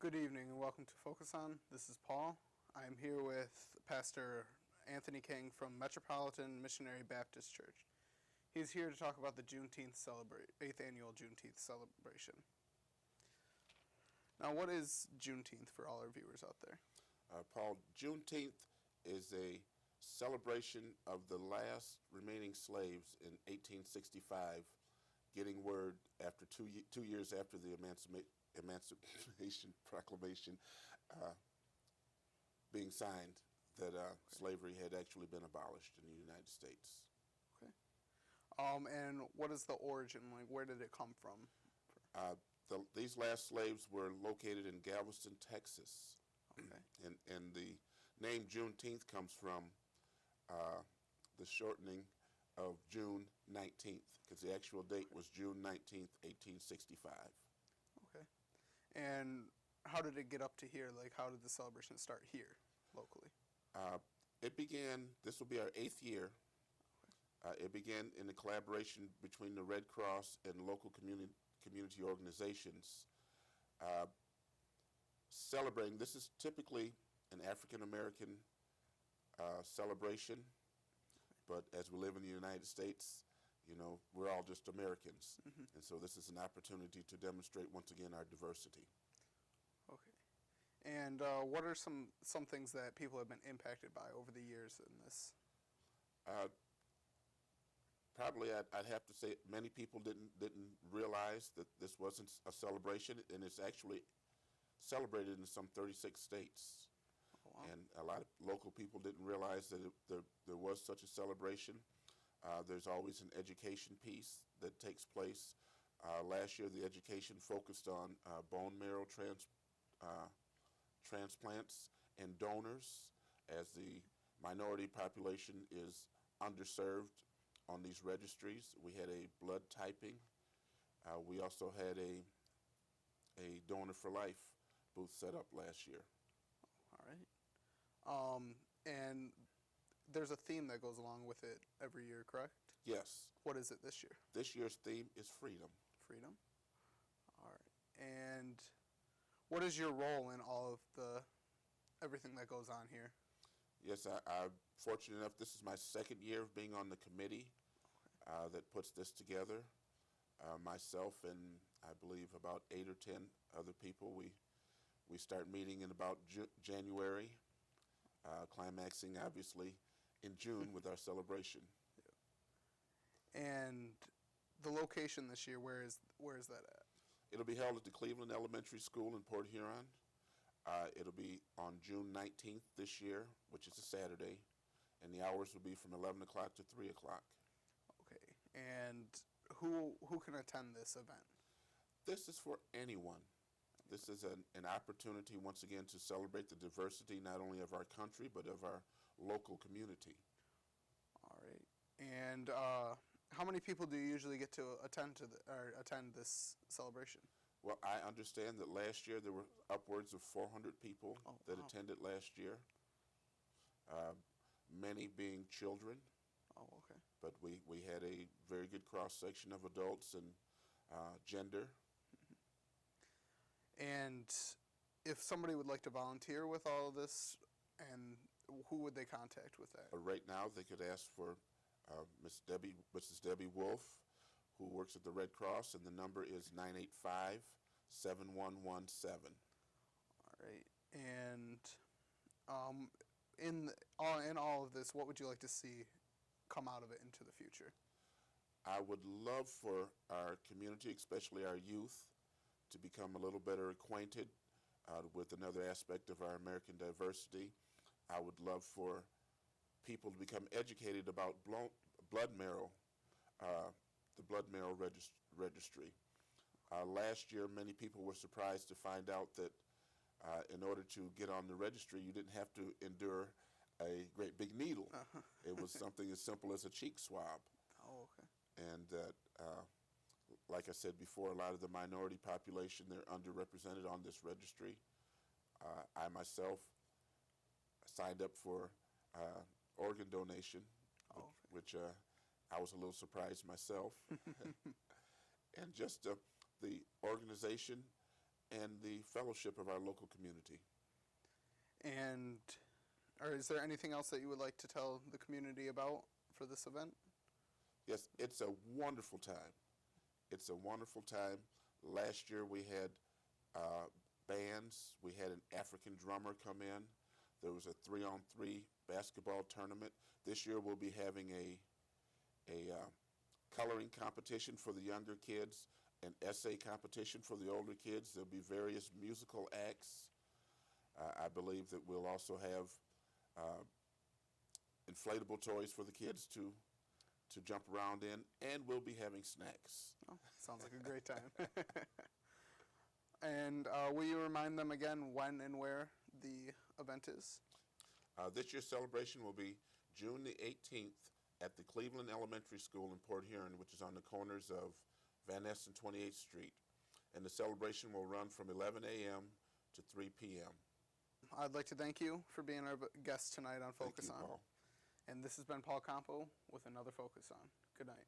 Good evening and welcome to Focus On. This is Paul. I'm here with Pastor Anthony King from Metropolitan Missionary Baptist Church. He's here to talk about the 8th annual Juneteenth celebration. Now, what is Juneteenth for all our viewers out there? Paul, Juneteenth is a celebration of the last remaining slaves in 1865 getting word after 2 years after the Emancipation Proclamation being signed that slavery had actually been abolished in the United States. Okay. And what is the origin? Like, where did it come from? These last slaves were located in Galveston, Texas. Okay. And the name Juneteenth comes from the shortening of June 19th, because the actual date was June 19th, 1865. Okay. And how did it get up to here? Like, how did the celebration start here, locally? It began, this will be our 8th year. It began in the collaboration between the Red Cross and local community organizations. Celebrating, this is typically an African American celebration, but as we live in the United States, you know, we're all just Americans. Mm-hmm. And so this is an opportunity to demonstrate once again our diversity. Okay. And what are some things that people have been impacted by over the years in this? Probably I'd have to say many people didn't realize that this wasn't a celebration, and it's actually celebrated in some 36 states. Oh, wow. And a lot of local people didn't realize that there was such a celebration. There's always an education piece that takes place. Last year, the education focused on bone marrow transplants and donors, as the minority population is underserved on these registries. We had a blood typing. We also had a donor for life booth set up last year. All right. And there's a theme that goes along with it every year, correct? Yes. What is it this year? This year's theme is freedom. Freedom. All right. And what is your role in all of everything that goes on here? Yes, I'm fortunate enough. This is my 2nd year of being on the committee that puts this together. Myself and I believe about 8 or 10 other people. We start meeting in about January, climaxing obviously in June with our celebration. Yeah. And the location this year, where is that at? It'll be held at the Cleveland Elementary School in Port Huron. It'll be on June 19th this year, which is a Saturday, and the hours will be from 11 o'clock to 3 o'clock. Okay. And who can attend this event? This is for anyone. This is an opportunity, once again, to celebrate the diversity not only of our country, but of our local community. All right. And how many people do you usually get to attend this celebration? Well, I understand that last year there were upwards of 400 people that attended last year, many being children. Oh, okay. But we had a very good cross-section of adults and gender. Mm-hmm. And if somebody would like to volunteer with all of this, and who would they contact with that? Right now, they could ask for Mrs. Debbie Wolf, who works at the Red Cross, and the number is 985-7117. All right. And in all of this, what would you like to see come out of it into the future? I would love for our community, especially our youth, to become a little better acquainted with another aspect of our American diversity. I would love for people to become educated about blood marrow, the blood marrow registry. Last year, many people were surprised to find out that in order to get on the registry, you didn't have to endure a great big needle. It was something as simple as a cheek swab. Oh, okay. And that, like I said before, a lot of the minority population, they're underrepresented on this registry. I myself signed up for organ donation, which I was a little surprised myself. And just the organization and the fellowship of our local community. And or is there anything else that you would like to tell the community about for this event? Yes, it's a wonderful time. It's a wonderful time. Last year we had bands. We had an African drummer come in. There was a 3-on-3 basketball tournament. This year we'll be having a coloring competition for the younger kids, an essay competition for the older kids. There'll be various musical acts. I believe that we'll also have inflatable toys for the kids to jump around in, and we'll be having snacks. Oh, sounds like a great time. And will you remind them again when and where the event is? This year's celebration will be June the 18th at the Cleveland Elementary School in Port Huron, which is on the corners of Van Ness and 28th Street. And the celebration will run from 11 a.m. to 3 p.m. I'd like to thank you for being our guest tonight on Focus Thank you, On. Paul. And this has been Paul Campo with another Focus On. Good night.